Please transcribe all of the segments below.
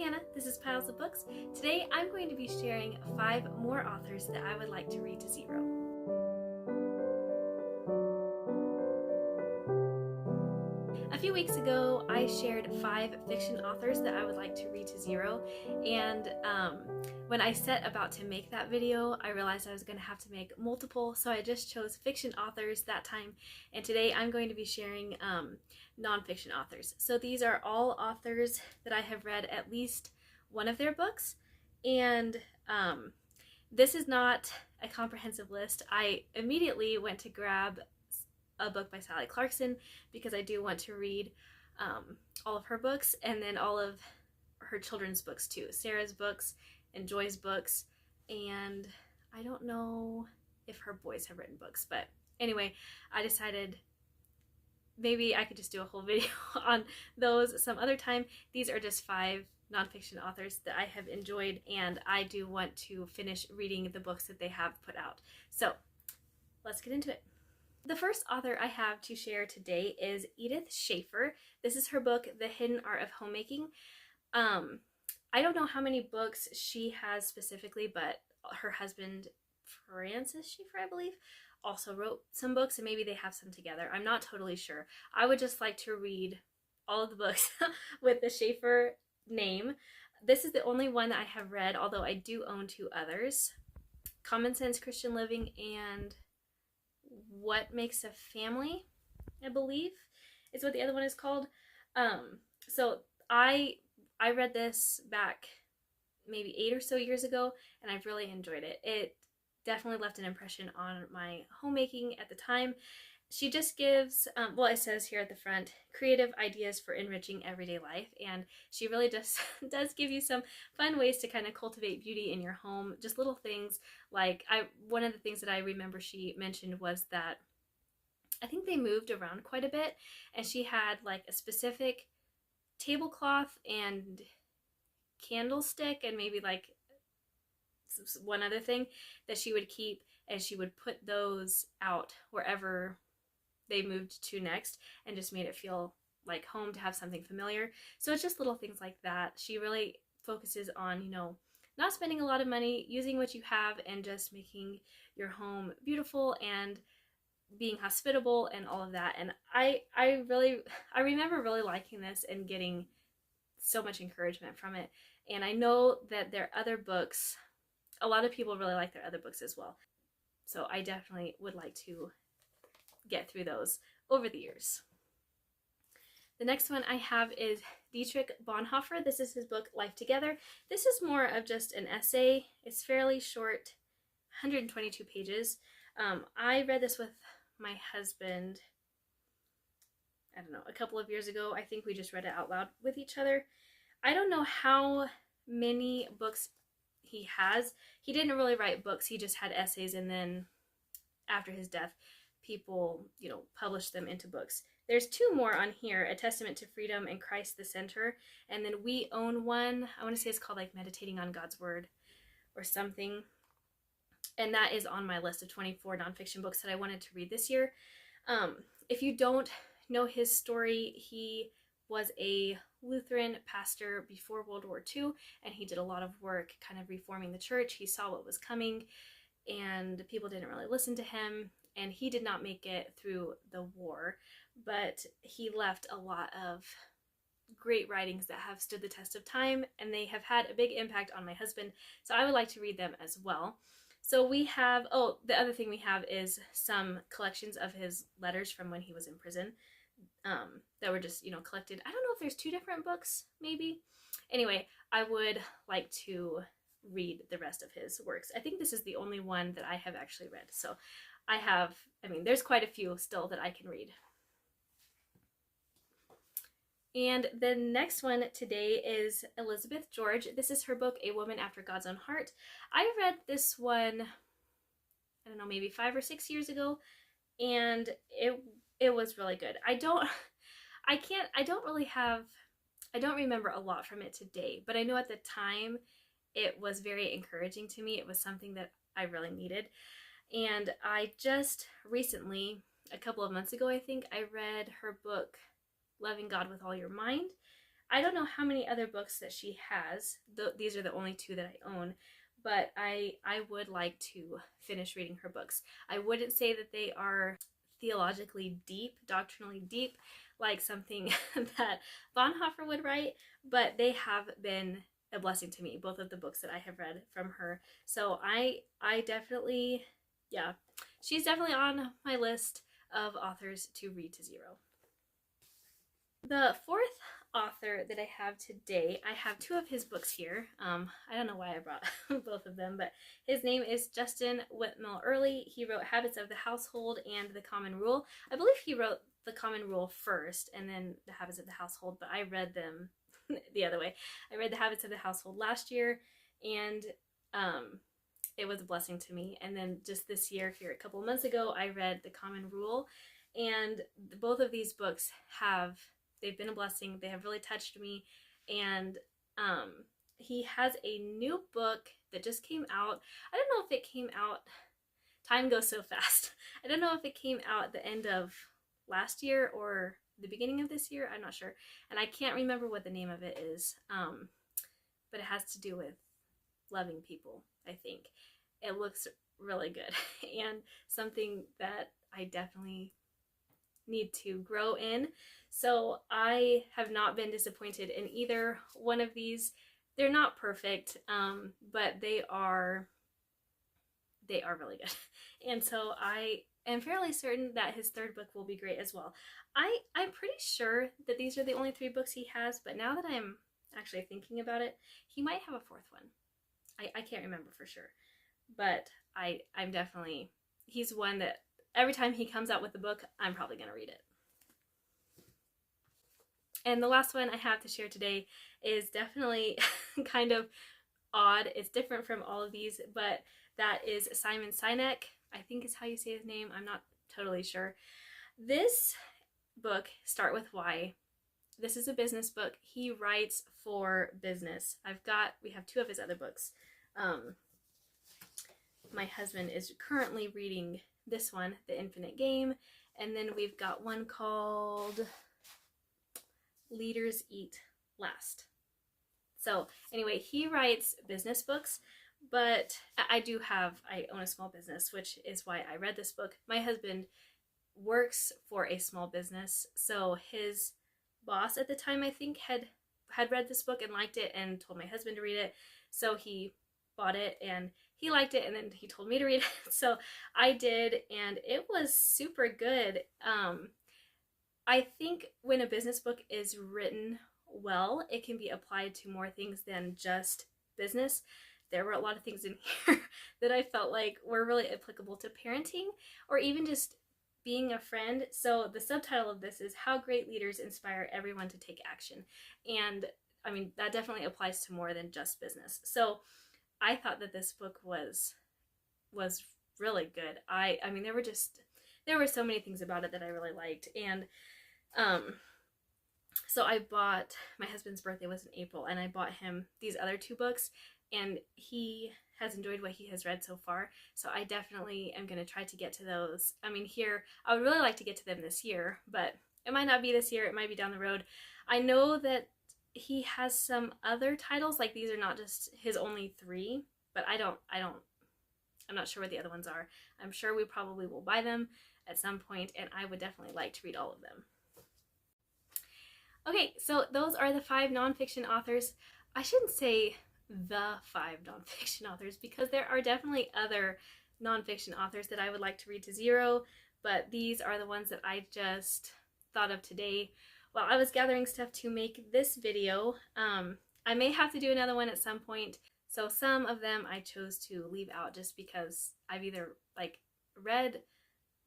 Hannah, this is Piles of Books. Today I'm going to be sharing 5 more authors that I would like to read to zero. A few weeks ago I shared 5 fiction authors that I would like to read to zero, and when I set about to make that video I realized I was going to have to make multiple, so I just chose fiction authors that time, and today I'm going to be sharing nonfiction authors. So these are all authors that I have read at least one of their books, and this is not a comprehensive list. I immediately went to grab a book by Sally Clarkson because I do want to read all of her books, and then all of her children's books too. Sarah's books and Joy's books, and I don't know if her boys have written books, but anyway, I decided maybe I could just do a whole video on those some other time. These are just 5 nonfiction authors that I have enjoyed, and I do want to finish reading the books that they have put out. So let's get into it. The first author I have to share today is Edith Schaeffer. This is her book, The Hidden Art of Homemaking. I don't know how many books she has specifically, but her husband, Francis Schaeffer, I believe, also wrote some books, and maybe they have some together. I'm not totally sure. I would just like to read all of the books with the Schaeffer name. This is the only one that I have read, although I do own 2 others. Common Sense Christian Living and What Makes a Family, I believe, is what the other one is called. So I read this back maybe 8 or so years ago, and I've really enjoyed it. It definitely left an impression on my homemaking at the time. She just gives, well, it says here at the front, creative ideas for enriching everyday life, and she really just does give you some fun ways to kind of cultivate beauty in your home. Just little things like, one of the things that I remember she mentioned was that I think they moved around quite a bit, and she had like a specific tablecloth and candlestick and maybe like one other thing that she would keep, and she would put those out wherever they moved to next, and just made it feel like home, to have something familiar. So it's just little things like that. She really focuses on, not spending a lot of money, using what you have, and just making your home beautiful and being hospitable and all of that. And I remember really liking this and getting so much encouragement from it. And I know that their other books, a lot of people really like their other books as well. So I definitely would like to get through those over the years. The next one I have is Dietrich Bonhoeffer. This is his book, Life Together. This is more of just an essay. It's fairly short, 122 pages. I read this with my husband, I don't know, a couple of years ago. I think we just read it out loud with each other. I don't know how many books he has. He didn't really write books. He just had essays, and then after his death, people, published them into books. There's 2 more on here, A Testament to Freedom and Christ the Center, and then we own one. I want to say it's called like Meditating on God's Word or something, and that is on my list of 24 nonfiction books that I wanted to read this year. If you don't know his story, he was a Lutheran pastor before World War II, and he did a lot of work kind of reforming the church. He saw what was coming, and people didn't really listen to him, and he did not make it through the war, but he left a lot of great writings that have stood the test of time, and they have had a big impact on my husband, so I would like to read them as well. So we have, the other thing we have is some collections of his letters from when he was in prison, that were just, collected. I don't know if there's 2 different books, maybe. Anyway, I would like to read the rest of his works. I think this is the only one that I have actually read. So there's quite a few still that I can read. And the next one today is Elizabeth George. This is her book, A Woman After God's Own Heart. I read this one, I don't know, maybe 5 or 6 years ago, and it was really good. I don't remember a lot from it today, but I know at the time it was very encouraging to me. It was something that I really needed. And I just recently, a couple of months ago, I think, I read her book, Loving God with All Your Mind. I don't know how many other books that she has. These are the only two that I own, but I would like to finish reading her books. I wouldn't say that they are theologically deep, doctrinally deep, like something that Bonhoeffer would write, but they have been a blessing to me, both of the books that I have read from her. So I definitely, yeah, she's definitely on my list of authors to read to zero. The fourth author that I have today, I have two of his books here. I don't know why I brought both of them, but his name is Justin Whitmel Earley. He wrote Habits of the Household and The Common Rule. I believe he wrote The Common Rule first and then The Habits of the Household, but I read them the other way. I read The Habits of the Household last year, and it was a blessing to me. And then just this year, here a couple of months ago, I read The Common Rule, and both of these books they've been a blessing. They have really touched me. And he has a new book that just came out. I don't know if it came out, time goes so fast. I don't know if it came out at the end of last year or the beginning of this year. I'm not sure. And I can't remember what the name of it is. But it has to do with loving people, I think. It looks really good and something that I definitely need to grow in. So I have not been disappointed in either one of these. They're not perfect, but they are really good. And so I am fairly certain that his third book will be great as well. I'm pretty sure that these are the only three books he has, but now that I'm actually thinking about it, he might have a fourth one. I can't remember for sure, but I'm definitely, he's one that every time he comes out with a book, I'm probably going to read it. And the last one I have to share today is definitely kind of odd. It's different from all of these, but that is Simon Sinek, I think is how you say his name. I'm not totally sure. This book, Start With Why, this is a business book. He writes for business. We have two of his other books. My husband is currently reading this one, The Infinite Game, and then we've got one called Leaders Eat Last. So anyway, he writes business books, but I own a small business, which is why I read this book. My husband works for a small business, so his boss at the time, I think, had read this book and liked it and told my husband to read it. So he bought it and he liked it, and then he told me to read it. So I did, and it was super good. I think when a business book is written well, it can be applied to more things than just business. There were a lot of things in here that I felt like were really applicable to parenting or even just being a friend. So the subtitle of this is How Great Leaders Inspire Everyone to Take Action. And I mean, that definitely applies to more than just business. So I thought that this book was really good. I mean, there were so many things about it that I really liked. And so I bought, my husband's birthday was in April, and I bought him these other two books, and he has enjoyed what he has read so far. So I definitely am going to try to get to those. I mean, I would really like to get to them this year, but it might not be this year. It might be down the road. I know that he has some other titles, like these are not just his only three, but I'm not sure what the other ones are. I'm sure we probably will buy them at some point, and I would definitely like to read all of them. Okay, so those are the 5 nonfiction authors. I shouldn't say the 5 nonfiction authors, because there are definitely other nonfiction authors that I would like to read to zero, but these are the ones that I just thought of today while I was gathering stuff to make this video. I may have to do another one at some point, so some of them I chose to leave out just because I've either read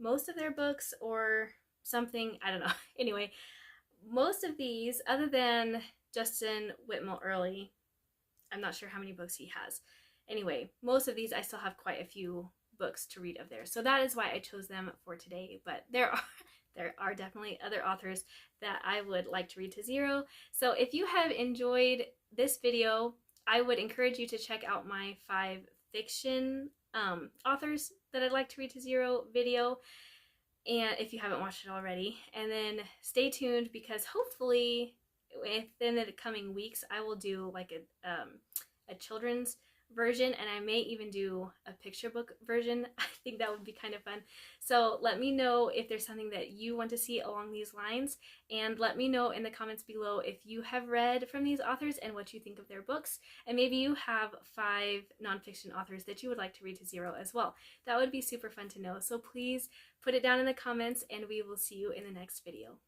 most of their books or something, I don't know. Anyway, most of these, other than Justin Whitmel Earley, I'm not sure how many books he has. Anyway, most of these I still have quite a few books to read of theirs, so that is why I chose them for today. But there are definitely other authors that I would like to read to zero. So if you have enjoyed this video, I would encourage you to check out my 5 fiction authors that I'd like to read to zero video, and if you haven't watched it already, and then stay tuned, because hopefully within the coming weeks, I will do like a children's version, and I may even do a picture book version. I think that would be kind of fun. So let me know if there's something that you want to see along these lines, and let me know in the comments below if you have read from these authors and what you think of their books, and maybe you have 5 nonfiction authors that you would like to read to zero as well. That would be super fun to know. So please put it down in the comments, and we will see you in the next video.